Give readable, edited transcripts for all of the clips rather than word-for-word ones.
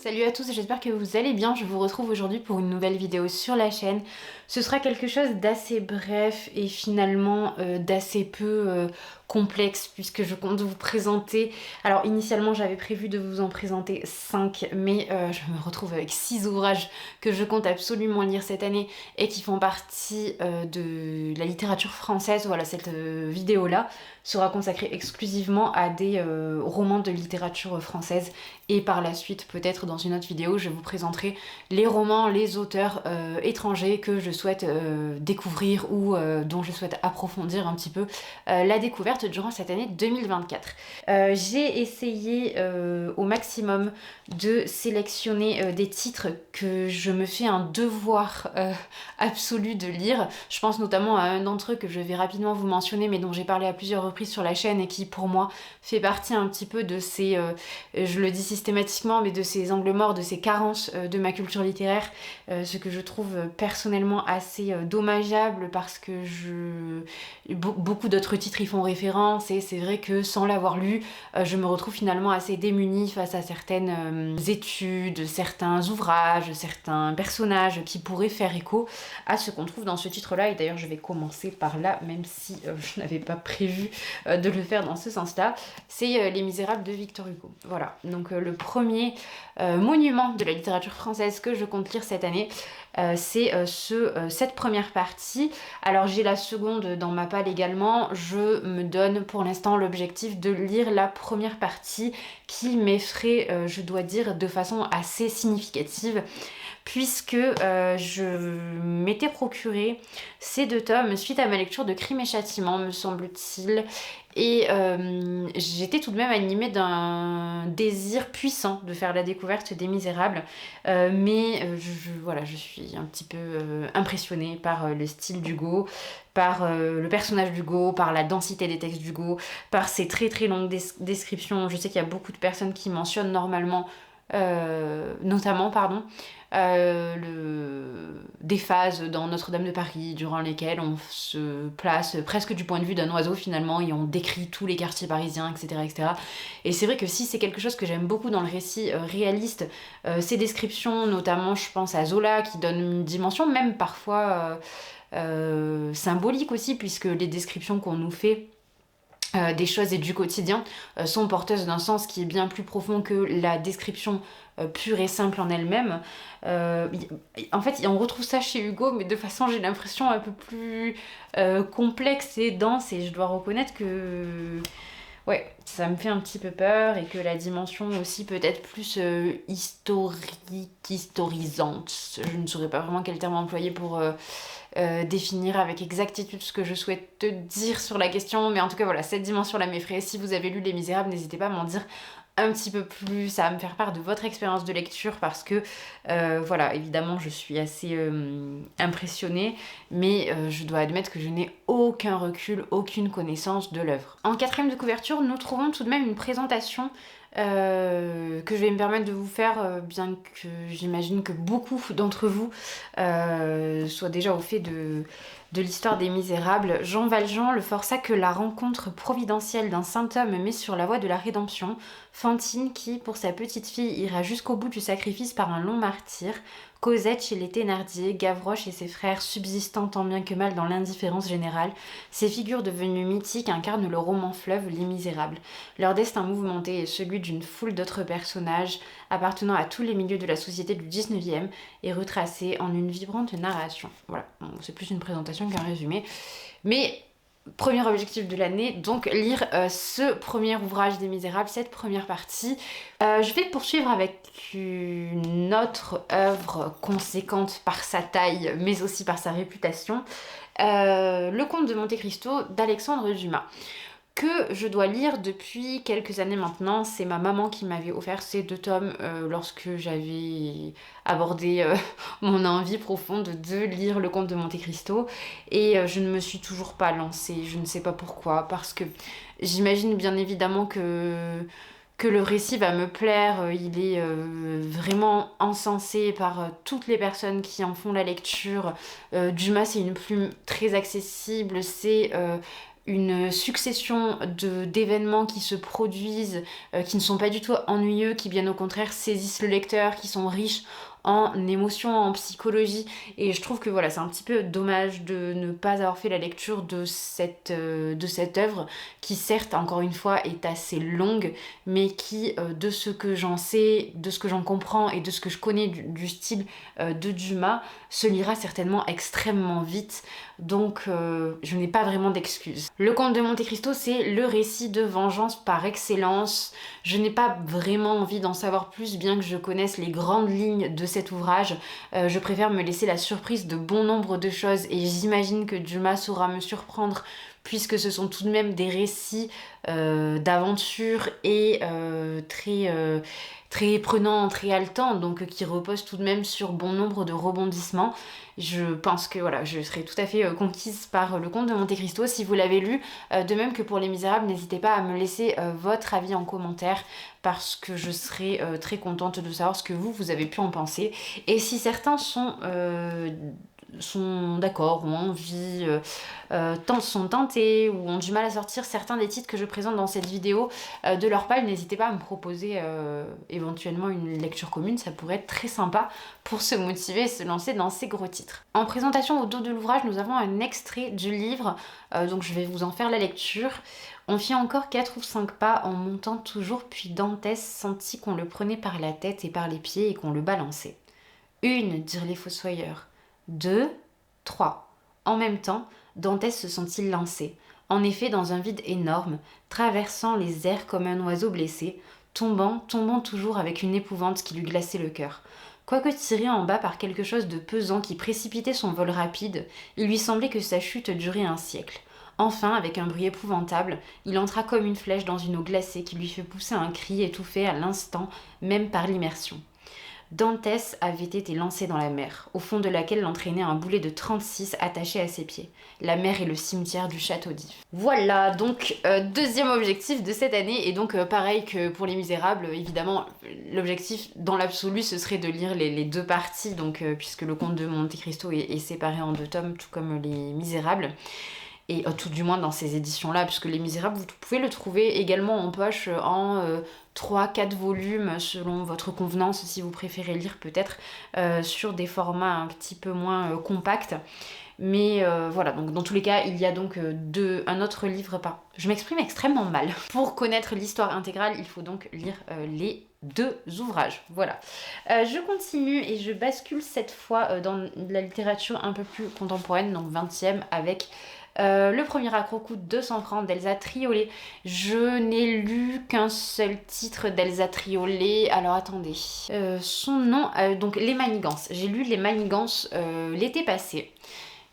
Salut à tous, j'espère que vous allez bien. Je vous retrouve aujourd'hui pour une nouvelle vidéo sur la chaîne. Ce sera quelque chose d'assez bref et finalement d'assez peu complexe puisque je compte vous présenter... Alors initialement j'avais prévu de vous en présenter 5 mais je me retrouve avec 6 ouvrages que je compte absolument lire cette année et qui font partie de la littérature française. Voilà, cette vidéo-là sera consacrée exclusivement à des romans de littérature française et par la suite peut-être dans une autre vidéo je vous présenterai les romans, les auteurs étrangers que je souhaite découvrir ou dont je souhaite approfondir un petit peu la découverte durant cette année 2024. J'ai essayé au maximum de sélectionner des titres que je me fais un devoir absolu de lire. Je pense notamment à un d'entre eux que je vais rapidement vous mentionner mais dont j'ai parlé à plusieurs reprises sur la chaîne et qui pour moi fait partie un petit peu de ces, je le dis systématiquement, mais de ces angles morts, de ces carences de ma culture littéraire, ce que je trouve personnellement assez dommageable parce que beaucoup d'autres titres y font référence et c'est vrai que sans l'avoir lu, je me retrouve finalement assez démunie face à certaines études, certains ouvrages, certains personnages qui pourraient faire écho à ce qu'on trouve dans ce titre-là. Et d'ailleurs je vais commencer par là, même si je n'avais pas prévu de le faire dans ce sens-là. C'est Les Misérables de Victor Hugo. Voilà, donc le premier monument de la littérature française que je compte lire cette année, c'est cette première partie. Alors j'ai la seconde dans ma palle également. Je me donne pour l'instant l'objectif de lire la première partie qui m'effraie, je dois dire, de façon assez significative, puisque je m'étais procuré ces 2 tomes suite à ma lecture de Crime et Châtiment, me semble-t-il, et j'étais tout de même animée d'un désir puissant de faire la découverte des Misérables, mais voilà, je suis un petit peu impressionnée par le style d'Hugo, par le personnage d'Hugo, par la densité des textes d'Hugo, par ses très très longues descriptions. Je sais qu'il y a beaucoup de personnes qui mentionnent notamment des phases dans Notre-Dame de Paris durant lesquelles on se place presque du point de vue d'un oiseau finalement et on décrit tous les quartiers parisiens, etc. etc. Et c'est vrai que si c'est quelque chose que j'aime beaucoup dans le récit réaliste, ces descriptions, notamment je pense à Zola qui donne une dimension même parfois symbolique aussi, puisque les descriptions qu'on nous fait des choses et du quotidien sont porteuses d'un sens qui est bien plus profond que la description pure et simple en elle-même. En fait, on retrouve ça chez Hugo, mais de façon, j'ai l'impression, un peu plus complexe et dense, et je dois reconnaître que... Ouais, ça me fait un petit peu peur et que la dimension aussi peut-être plus historisante. Je ne saurais pas vraiment quel terme employer pour définir avec exactitude ce que je souhaite te dire sur la question. Mais en tout cas, voilà, cette dimension-là m'effraie. Si vous avez lu Les Misérables, n'hésitez pas à m'en dire un petit peu plus, à me faire part de votre expérience de lecture parce que voilà, évidemment je suis assez impressionnée, mais je dois admettre que je n'ai aucun recul, aucune connaissance de l'œuvre. En 4e de couverture, nous trouvons tout de même une présentation que je vais me permettre de vous faire, bien que j'imagine que beaucoup d'entre vous soient déjà au fait de l'histoire des Misérables. Jean Valjean le força que la rencontre providentielle d'un saint homme met sur la voie de la rédemption. Fantine qui, pour sa petite fille, ira jusqu'au bout du sacrifice par un long martyre. Cosette chez les Thénardier, Gavroche et ses frères subsistant tant bien que mal dans l'indifférence générale. Ces figures devenues mythiques incarnent le roman fleuve Les Misérables. Leur destin mouvementé est celui d'une foule d'autres personnages appartenant à tous les milieux de la société du 19e et retracés en une vibrante narration. Voilà, bon, c'est plus une présentation qu'un résumé. Mais premier objectif de l'année, donc lire ce premier ouvrage des Misérables, cette première partie. Je vais poursuivre avec une autre œuvre conséquente par sa taille, mais aussi par sa réputation, Le Comte de Monte Cristo d'Alexandre Dumas, que je dois lire depuis quelques années maintenant. C'est ma maman qui m'avait offert ces 2 tomes lorsque j'avais abordé mon envie profonde de lire Le Comte de Monte Cristo, et je ne me suis toujours pas lancée. Je ne sais pas pourquoi, parce que j'imagine bien évidemment que le récit va me plaire. Il est vraiment encensé par toutes les personnes qui en font la lecture. Dumas, c'est une plume très accessible, c'est une succession d'événements qui se produisent, qui ne sont pas du tout ennuyeux, qui bien au contraire saisissent le lecteur, qui sont riches en émotions, en psychologie. Et je trouve que voilà, c'est un petit peu dommage de ne pas avoir fait la lecture de cette œuvre qui certes, encore une fois, est assez longue, mais qui, de ce que j'en sais, de ce que j'en comprends et de ce que je connais du style de Dumas, se lira certainement extrêmement vite. Donc je n'ai pas vraiment d'excuses. Le Comte de Monte-Cristo, c'est le récit de vengeance par excellence. Je n'ai pas vraiment envie d'en savoir plus, bien que je connaisse les grandes lignes de cet ouvrage. Je préfère me laisser la surprise de bon nombre de choses et j'imagine que Dumas saura me surprendre puisque ce sont tout de même des récits d'aventure et très prenants, très haletants, donc qui reposent tout de même sur bon nombre de rebondissements. Je pense que voilà, je serai tout à fait conquise par Le Comte de Monte-Cristo si vous l'avez lu. De même que pour Les Misérables, n'hésitez pas à me laisser votre avis en commentaire parce que je serai très contente de savoir ce que vous avez pu en penser. Et si certains sont d'accord, ou ont envie, sont tentés, ou ont du mal à sortir certains des titres que je présente dans cette vidéo de leur page, n'hésitez pas à me proposer éventuellement une lecture commune, ça pourrait être très sympa pour se motiver et se lancer dans ces gros titres. En présentation au dos de l'ouvrage, nous avons un extrait du livre, donc je vais vous en faire la lecture. On fit encore 4 ou 5 pas en montant toujours, puis Dantès sentit qu'on le prenait par la tête et par les pieds et qu'on le balançait. « Une, dirent les fossoyeurs. 2, 3. En même temps, Dantès se sentit lancé, en effet dans un vide énorme, traversant les airs comme un oiseau blessé, tombant toujours avec une épouvante qui lui glaçait le cœur. Quoique tiré en bas par quelque chose de pesant qui précipitait son vol rapide, il lui semblait que sa chute durait un siècle. Enfin, avec un bruit épouvantable, il entra comme une flèche dans une eau glacée qui lui fit pousser un cri étouffé à l'instant, même par l'immersion. Dantès avait été lancé dans la mer, au fond de laquelle l'entraînait un boulet de 36 attaché à ses pieds. La mer est le cimetière du château d'If. Voilà, donc deuxième objectif de cette année, et donc pareil que pour Les Misérables, évidemment, l'objectif dans l'absolu, ce serait de lire les deux parties, donc puisque le Comte de Monte-Cristo est séparé en 2 tomes, tout comme Les Misérables. Et tout du moins dans ces éditions-là, puisque Les Misérables, vous pouvez le trouver également en poche en 3-4 volumes, selon votre convenance, si vous préférez lire peut-être, sur des formats un petit peu moins compacts. Mais voilà, donc dans tous les cas, il y a donc un autre livre Je m'exprime extrêmement mal. Pour connaître l'histoire intégrale, il faut donc lire les 2 ouvrages. Voilà. Je continue et je bascule cette fois dans la littérature un peu plus contemporaine, donc 20e, avec le premier accro coûte 200 francs d'Elsa Triolet. Je n'ai lu qu'un seul titre d'Elsa Triolet. Alors attendez. Son nom, donc Les Manigances. J'ai lu Les Manigances l'été passé.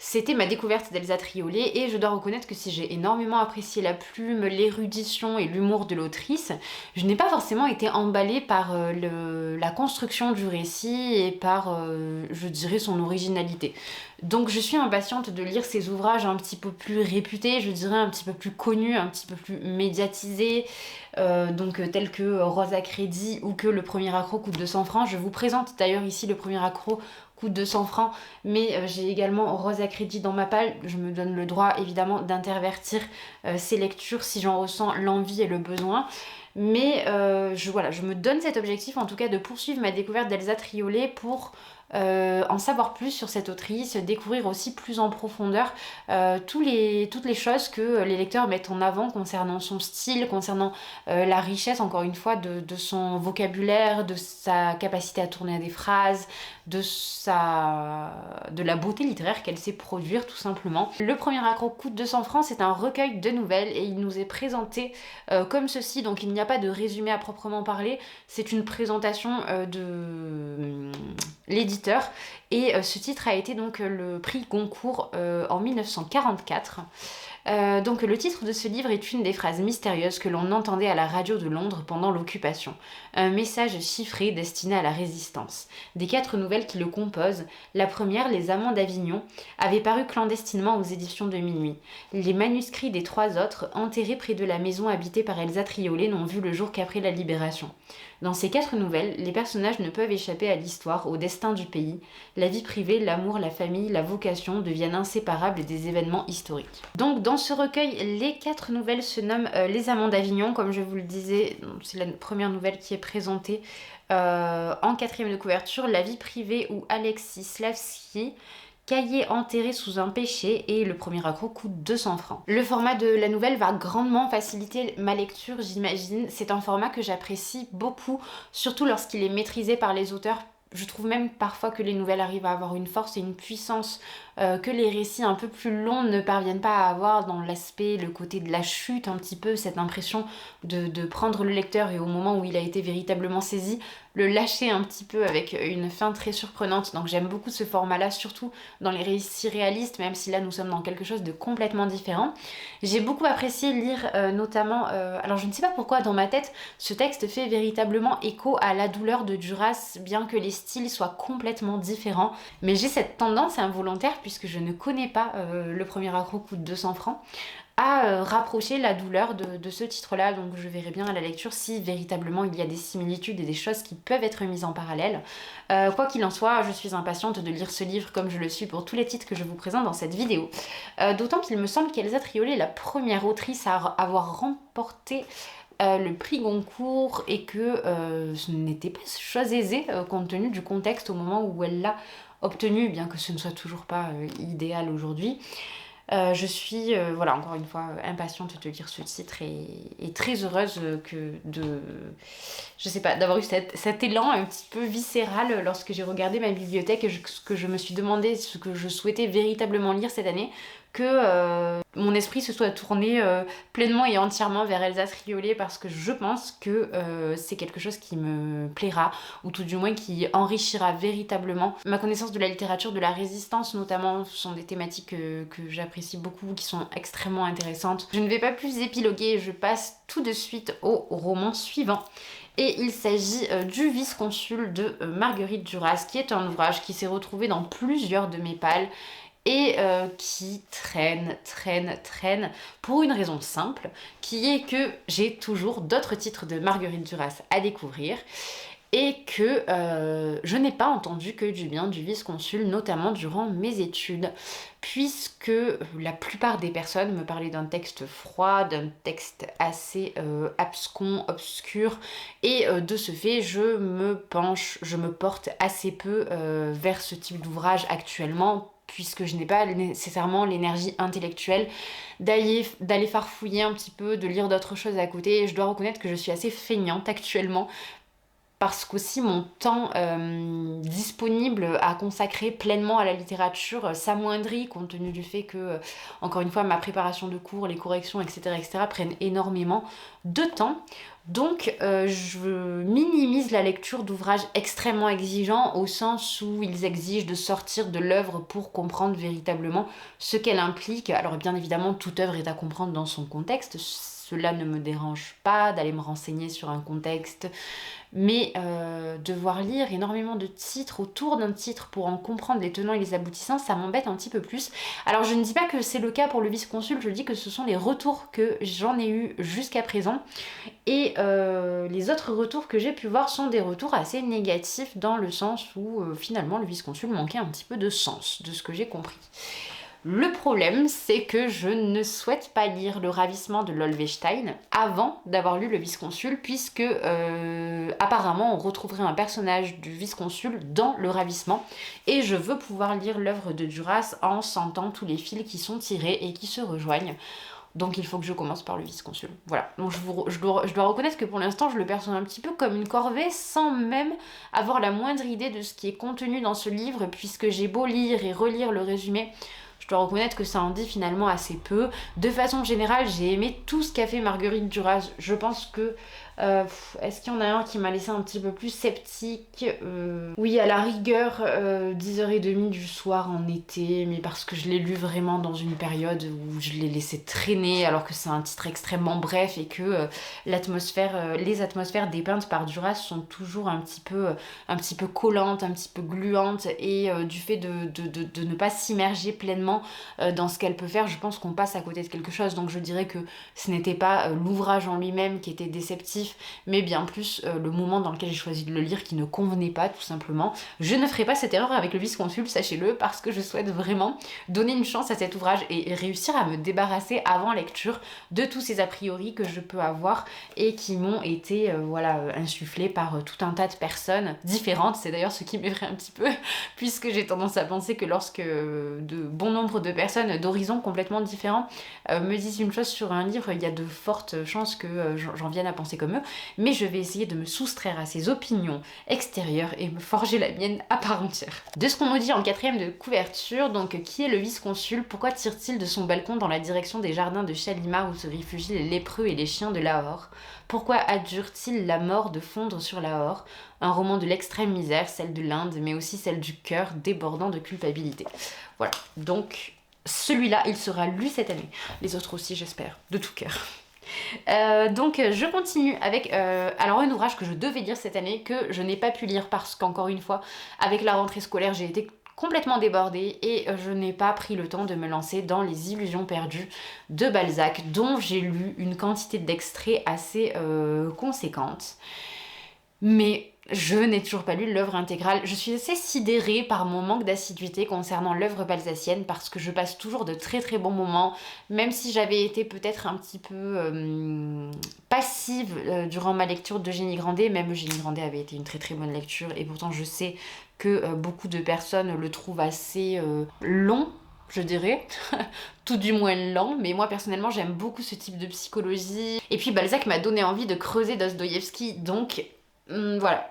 C'était ma découverte d'Elsa Triolet et je dois reconnaître que si j'ai énormément apprécié la plume, l'érudition et l'humour de l'autrice, je n'ai pas forcément été emballée par la construction du récit et par, je dirais, son originalité. Donc je suis impatiente de lire ces ouvrages un petit peu plus réputés, je dirais un petit peu plus connus, un petit peu plus médiatisés, donc tels que Rose à crédit ou que Le Premier Accro coûte 200 francs. Je vous présente d'ailleurs ici Le Premier Accro coûte 200 francs, mais j'ai également Rose à crédit dans ma palle. Je me donne le droit évidemment d'intervertir ces lectures si j'en ressens l'envie et le besoin. Mais je me donne cet objectif en tout cas de poursuivre ma découverte d'Elsa Triolet pour en savoir plus sur cette autrice, découvrir aussi plus en profondeur toutes les choses que les lecteurs mettent en avant concernant son style, concernant la richesse encore une fois de son vocabulaire, de sa capacité à tourner à des phrases, de la beauté littéraire qu'elle sait produire tout simplement. Le Premier Accro coûte 200 francs, c'est un recueil de nouvelles et il nous est présenté comme ceci, donc il n'y a pas de résumé à proprement parler, c'est une présentation de l'éditeur et ce titre a été donc le prix Goncourt en 1944. Donc le titre de ce livre est une des phrases mystérieuses que l'on entendait à la radio de Londres pendant l'occupation. Un message chiffré destiné à la résistance. Des 4 nouvelles qui le composent, la première, Les Amants d'Avignon, avait paru clandestinement aux éditions de Minuit. Les manuscrits des 3 autres, enterrés près de la maison habitée par Elsa Triolet, n'ont vu le jour qu'après la Libération. Dans ces 4 nouvelles, les personnages ne peuvent échapper à l'histoire, au destin du pays. La vie privée, l'amour, la famille, la vocation deviennent inséparables des événements historiques. Donc Dans ce recueil, les 4 nouvelles se nomment Les Amants d'Avignon, comme je vous le disais, c'est la première nouvelle qui est présentée en 4e de couverture, La vie privée ou Alexis Slavski, Cahier enterré sous un péché, et le premier accro coûte 200 francs. Le format de la nouvelle va grandement faciliter ma lecture, j'imagine. C'est un format que j'apprécie beaucoup, surtout lorsqu'il est maîtrisé par les auteurs. Je trouve même parfois que les nouvelles arrivent à avoir une force et une puissance que les récits un peu plus longs ne parviennent pas à avoir, dans l'aspect, le côté de la chute un petit peu, cette impression de prendre le lecteur et au moment où il a été véritablement saisi, le lâcher un petit peu avec une fin très surprenante. Donc j'aime beaucoup ce format-là, surtout dans les récits réalistes, même si là nous sommes dans quelque chose de complètement différent. J'ai beaucoup apprécié lire notamment, alors je ne sais pas pourquoi dans ma tête, ce texte fait véritablement écho à La douleur de Duras, bien que les styles soient complètement différents. Mais j'ai cette tendance involontaire, puisque je ne connais pas Le premier accro coûte 200 francs, à rapprocher La douleur de ce titre-là. Donc je verrai bien à la lecture si véritablement il y a des similitudes et des choses qui peuvent être mises en parallèle. Quoi qu'il en soit, je suis impatiente de lire ce livre, comme je le suis pour tous les titres que je vous présente dans cette vidéo. D'autant qu'il me semble qu'Elsa Triolet est la première autrice à avoir remporté le prix Goncourt, et que ce n'était pas chose aisée compte tenu du contexte au moment où elle l'a obtenu, bien que ce ne soit toujours pas idéal aujourd'hui. Je suis, voilà, encore une fois, impatiente de lire ce titre, et très heureuse je sais pas, d'avoir eu cet élan un petit peu viscéral lorsque j'ai regardé ma bibliothèque, et que je me suis demandé ce que je souhaitais véritablement lire cette année, que mon esprit se soit tourné pleinement et entièrement vers Elsa Triolet, parce que je pense que c'est quelque chose qui me plaira, ou tout du moins qui enrichira véritablement ma connaissance de la littérature de la résistance notamment. Ce sont des thématiques que j'apprécie beaucoup, qui sont extrêmement intéressantes. Je ne vais pas plus épiloguer, je passe tout de suite au roman suivant. Et il s'agit du Vice-Consul de Marguerite Duras, qui est un ouvrage qui s'est retrouvé dans plusieurs de mes palles, et qui traîne pour une raison simple, qui est que j'ai toujours d'autres titres de Marguerite Duras à découvrir, et que je n'ai pas entendu que du bien du Vice-Consul, notamment durant mes études, puisque la plupart des personnes me parlaient d'un texte froid, d'un texte assez abscon, obscur, et de ce fait je me porte assez peu vers ce type d'ouvrage actuellement, puisque je n'ai pas nécessairement l'énergie intellectuelle d'aller farfouiller un petit peu, de lire d'autres choses à côté. Et je dois reconnaître que je suis assez feignante actuellement, parce qu'aussi mon temps disponible à consacrer pleinement à la littérature s'amoindrit, compte tenu du fait que, encore une fois, ma préparation de cours, les corrections, etc., prennent énormément de temps. Donc je minimise la lecture d'ouvrages extrêmement exigeants, au sens où ils exigent de sortir de l'œuvre pour comprendre véritablement ce qu'elle implique. Alors bien évidemment, toute œuvre est à comprendre dans son contexte, cela ne me dérange pas d'aller me renseigner sur un contexte, mais devoir lire énormément de titres autour d'un titre pour en comprendre les tenants et les aboutissants, ça m'embête un petit peu plus. Alors je ne dis pas que c'est le cas pour le Vice-Consul, je dis que ce sont les retours que j'en ai eu jusqu'à présent, et les autres retours que j'ai pu voir sont des retours assez négatifs, dans le sens où finalement le Vice-Consul manquait un petit peu de sens, de ce que j'ai compris. Le problème, c'est que je ne souhaite pas lire Le Ravissement de Lolvestein avant d'avoir lu Le Vice-Consul, puisque apparemment on retrouverait un personnage du Vice-Consul dans Le Ravissement, et je veux pouvoir lire l'œuvre de Duras en sentant tous les fils qui sont tirés et qui se rejoignent. Donc il faut que je commence par le Vice-Consul. Voilà, donc je dois reconnaître que pour l'instant je le perçois un petit peu comme une corvée, sans même avoir la moindre idée de ce qui est contenu dans ce livre, puisque j'ai beau lire et relire le résumé, je dois reconnaître que ça en dit finalement assez peu. De façon générale, j'ai aimé tout ce qu'a fait Marguerite Duras. Je pense que... est-ce qu'il y en a un qui m'a laissé un petit peu plus sceptique? Oui, à la rigueur, 10h30 du soir en été, mais parce que je l'ai lu vraiment dans une période où je l'ai laissé traîner, alors que c'est un titre extrêmement bref, et que les atmosphères dépeintes par Duras sont toujours un petit peu collantes, un petit peu gluantes, et du fait de ne pas s'immerger pleinement dans ce qu'elle peut faire, je pense qu'on passe à côté de quelque chose. Donc je dirais que ce n'était pas l'ouvrage en lui-même qui était déceptif, narratif, mais bien plus le moment dans lequel j'ai choisi de le lire qui ne convenait pas tout simplement. Je ne ferai pas cette erreur avec le vice-consul, sachez-le, parce que je souhaite vraiment donner une chance à cet ouvrage et réussir à me débarrasser avant lecture de tous ces a priori que je peux avoir et qui m'ont été voilà, insufflés par tout un tas de personnes différentes. C'est d'ailleurs ce qui m'effraie un petit peu, puisque j'ai tendance à penser que lorsque de bon nombre de personnes d'horizons complètement différents me disent une chose sur un livre, il y a de fortes chances que j'en vienne à penser comme eux, mais je vais essayer de me soustraire à ces opinions extérieures et me forger la mienne à part entière. De ce qu'on nous dit en quatrième de couverture, donc qui est le vice-consul? Pourquoi tire-t-il de son balcon dans la direction des jardins de Shalimar où se réfugient les lépreux et les chiens de Lahore? Pourquoi adjure-t-il la mort de fondre sur Lahore? Un roman de l'extrême misère, celle de l'Inde, mais aussi celle du cœur débordant de culpabilité. Voilà, donc celui-là, il sera lu cette année. Les autres aussi, j'espère, de tout cœur. Donc je continue avec alors un ouvrage que je devais lire cette année, que je n'ai pas pu lire parce qu'encore une fois, avec la rentrée scolaire, j'ai été complètement débordée et je n'ai pas pris le temps de me lancer dans Les Illusions perdues de Balzac, dont j'ai lu une quantité d'extraits assez conséquente. Mais je n'ai toujours pas lu l'œuvre intégrale. Je suis assez sidérée par mon manque d'assiduité concernant l'œuvre balzacienne parce que je passe toujours de très très bons moments, même si j'avais été peut-être un petit peu passive durant ma lecture d'Eugénie Grandet. Même Eugénie Grandet avait été une très très bonne lecture et pourtant je sais que beaucoup de personnes le trouvent assez long, je dirais, tout du moins lent, mais moi personnellement j'aime beaucoup ce type de psychologie. Et puis Balzac m'a donné envie de creuser Dostoïevski, donc voilà,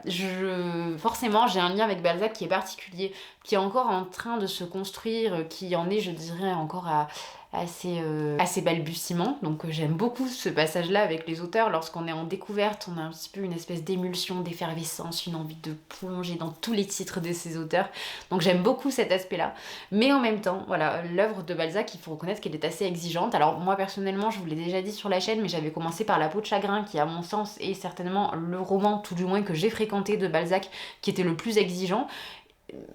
forcément j'ai un lien avec Balzac qui est particulier, qui est encore en train de se construire, qui en est, je dirais, encore à ses balbutiements. Donc j'aime beaucoup ce passage-là avec les auteurs. Lorsqu'on est en découverte, on a un petit peu une espèce d'émulsion, d'effervescence, une envie de plonger dans tous les titres de ces auteurs. Donc j'aime beaucoup cet aspect-là. Mais en même temps, voilà, l'œuvre de Balzac, il faut reconnaître qu'elle est assez exigeante. Alors moi personnellement, je vous l'ai déjà dit sur la chaîne, mais j'avais commencé par La peau de chagrin, qui à mon sens est certainement le roman, tout du moins que j'ai fréquenté de Balzac, qui était le plus exigeant.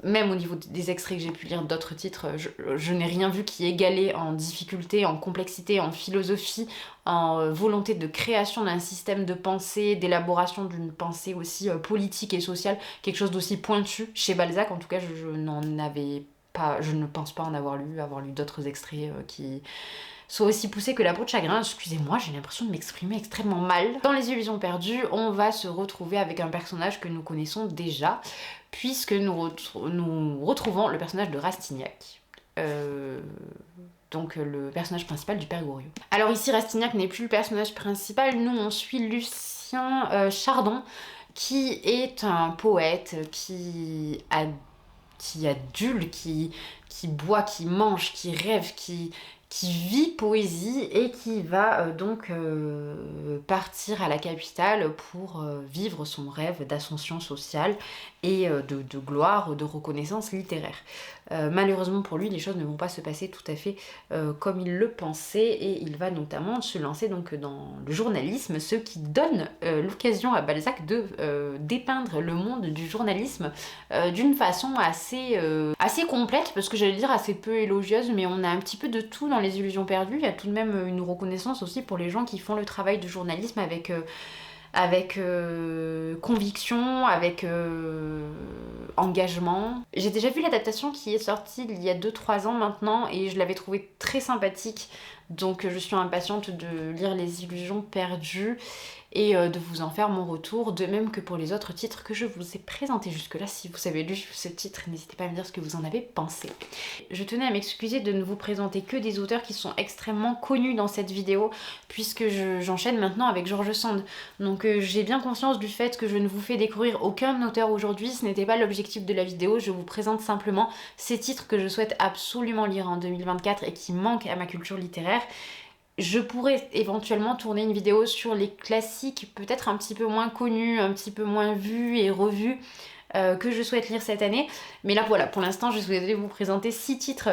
Même au niveau des extraits que j'ai pu lire d'autres titres, je n'ai rien vu qui égalait en difficulté, en complexité, en philosophie, en volonté de création d'un système de pensée, d'élaboration d'une pensée aussi politique et sociale, quelque chose d'aussi pointu chez Balzac. En tout cas, je n'en avais pas, je ne pense pas en avoir lu d'autres extraits qui soit aussi poussé que La peau de chagrin. Excusez-moi, j'ai l'impression de m'exprimer extrêmement mal. Dans Les Illusions perdues, on va se retrouver avec un personnage que nous connaissons déjà, puisque nous retrouvons le personnage de Rastignac. Donc le personnage principal du Père Goriot. Alors ici, Rastignac n'est plus le personnage principal, nous on suit Lucien Chardon, qui est un poète qui adule, qui boit, qui mange, qui rêve, qui vit poésie et qui va donc partir à la capitale pour vivre son rêve d'ascension sociale et de gloire, de reconnaissance littéraire. Malheureusement pour lui, les choses ne vont pas se passer tout à fait comme il le pensait et il va notamment se lancer donc dans le journalisme, ce qui donne l'occasion à Balzac de dépeindre le monde du journalisme d'une façon assez complète, parce que j'allais dire assez peu élogieuse, mais on a un petit peu de tout dans Les Illusions perdues. Il y a tout de même une reconnaissance aussi pour les gens qui font le travail de journalisme avec conviction, avec engagement. J'ai déjà vu l'adaptation qui est sortie il y a 2-3 ans maintenant et je l'avais trouvée très sympathique, donc je suis impatiente de lire Les Illusions perdues et de vous en faire mon retour, de même que pour les autres titres que je vous ai présentés jusque-là. Si vous avez lu ce titre, n'hésitez pas à me dire ce que vous en avez pensé. Je tenais à m'excuser de ne vous présenter que des auteurs qui sont extrêmement connus dans cette vidéo, puisque j'enchaîne maintenant avec George Sand. Donc j'ai bien conscience du fait que je ne vous fais découvrir aucun auteur aujourd'hui, ce n'était pas l'objectif de la vidéo, je vous présente simplement ces titres que je souhaite absolument lire en 2024 et qui manquent à ma culture littéraire. Je pourrais éventuellement tourner une vidéo sur les classiques, peut-être un petit peu moins connus, un petit peu moins vus et revus, que je souhaite lire cette année. Mais là voilà, pour l'instant je souhaitais vous présenter 6 titres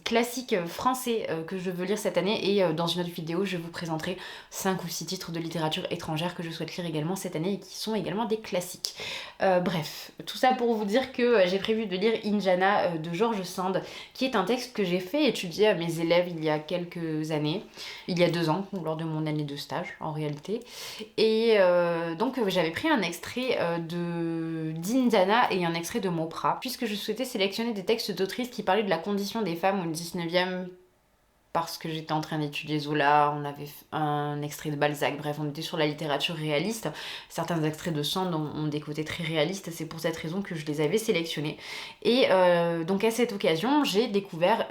classiques français que je veux lire cette année, et dans une autre vidéo je vous présenterai 5 ou 6 titres de littérature étrangère que je souhaite lire également cette année et qui sont également des classiques. Bref, tout ça pour vous dire que j'ai prévu de lire Injana de George Sand, qui est un texte que j'ai fait étudier à mes élèves il y a quelques années, il y a 2 ans, lors de mon année de stage en réalité. Et donc j'avais pris un extrait d'Injana et un extrait de Mopra, puisque je souhaitais sélectionner des textes d'autrices qui parlaient de la condition des femmes au 19e, parce que j'étais en train d'étudier Zola, on avait un extrait de Balzac, bref, on était sur la littérature réaliste. Certains extraits de Sand ont des côtés très réalistes, c'est pour cette raison que je les avais sélectionnés. Et donc à cette occasion, j'ai découvert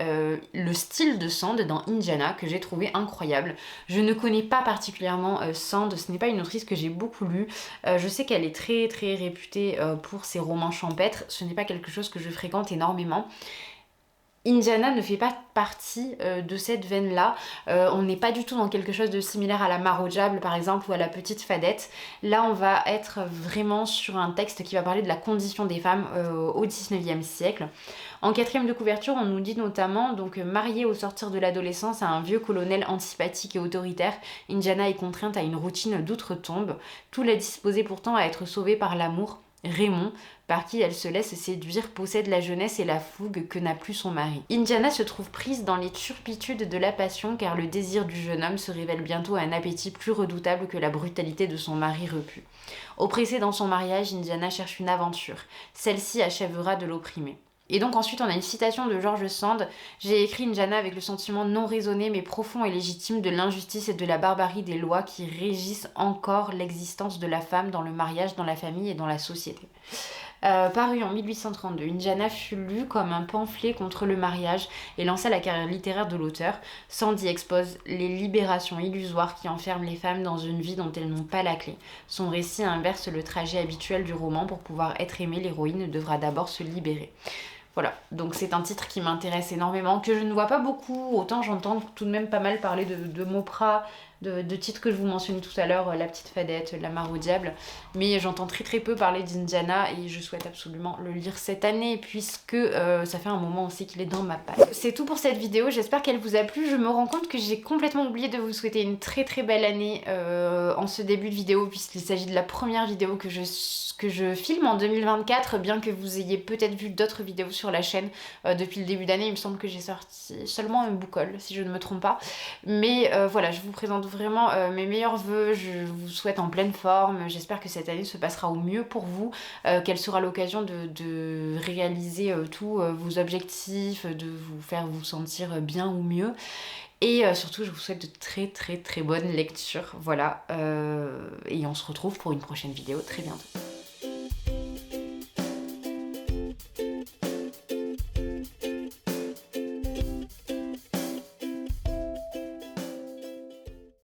le style de Sand dans Injana, que j'ai trouvé incroyable. Je ne connais pas particulièrement Sand, ce n'est pas une autrice que j'ai beaucoup lue. Je sais qu'elle est très très réputée pour ses romans champêtres, ce n'est pas quelque chose que je fréquente énormément. Injana ne fait pas partie de cette veine-là. On n'est pas du tout dans quelque chose de similaire à la Mare au diable par exemple ou à la Petite Fadette. Là on va être vraiment sur un texte qui va parler de la condition des femmes au 19e siècle. En 4e de couverture, on nous dit notamment, donc mariée au sortir de l'adolescence à un vieux colonel antipathique et autoritaire, Injana est contrainte à une routine d'outre-tombe. Tout l'a disposé pourtant à être sauvée par l'amour. Raymond, par qui elle se laisse séduire, possède la jeunesse et la fougue que n'a plus son mari. Injana se trouve prise dans les turpitudes de la passion, car le désir du jeune homme se révèle bientôt un appétit plus redoutable que la brutalité de son mari repu. Oppressée dans son mariage, Injana cherche une aventure. Celle-ci achèvera de l'opprimer. Et donc ensuite on a une citation de George Sand. J'ai écrit Injana avec le sentiment non raisonné mais profond et légitime de l'injustice et de la barbarie des lois qui régissent encore l'existence de la femme dans le mariage, dans la famille et dans la société. Paru en 1832, Injana fut lu comme un pamphlet contre le mariage et lança la carrière littéraire de l'auteur. Sand y expose les libérations illusoires qui enferment les femmes dans une vie dont elles n'ont pas la clé. Son récit inverse le trajet habituel du roman. Pour pouvoir être aimée, l'héroïne devra d'abord se libérer. Voilà, donc c'est un titre qui m'intéresse énormément, que je ne vois pas beaucoup, autant j'entends tout de même pas mal parler de Mopra, de titres que je vous mentionnais tout à l'heure, La Petite Fadette, La Mare au diable, mais j'entends très très peu parler d'Injana et je souhaite absolument le lire cette année puisque ça fait un moment aussi qu'il est dans ma palle. C'est tout pour cette vidéo, j'espère qu'elle vous a plu. Je me rends compte que j'ai complètement oublié de vous souhaiter une très très belle année en ce début de vidéo, puisqu'il s'agit de la première vidéo que je filme en 2024, bien que vous ayez peut-être vu d'autres vidéos sur la chaîne depuis le début d'année. Il me semble que j'ai sorti seulement un book haul, si je ne me trompe pas. Mais voilà, je vous présente vraiment mes meilleurs vœux, je vous souhaite en pleine forme. J'espère que cette année se passera au mieux pour vous, qu'elle sera l'occasion de réaliser tous vos objectifs, de vous faire vous sentir bien ou mieux. Et surtout, je vous souhaite de très très très bonnes lectures. Voilà, et on se retrouve pour une prochaine vidéo très bientôt.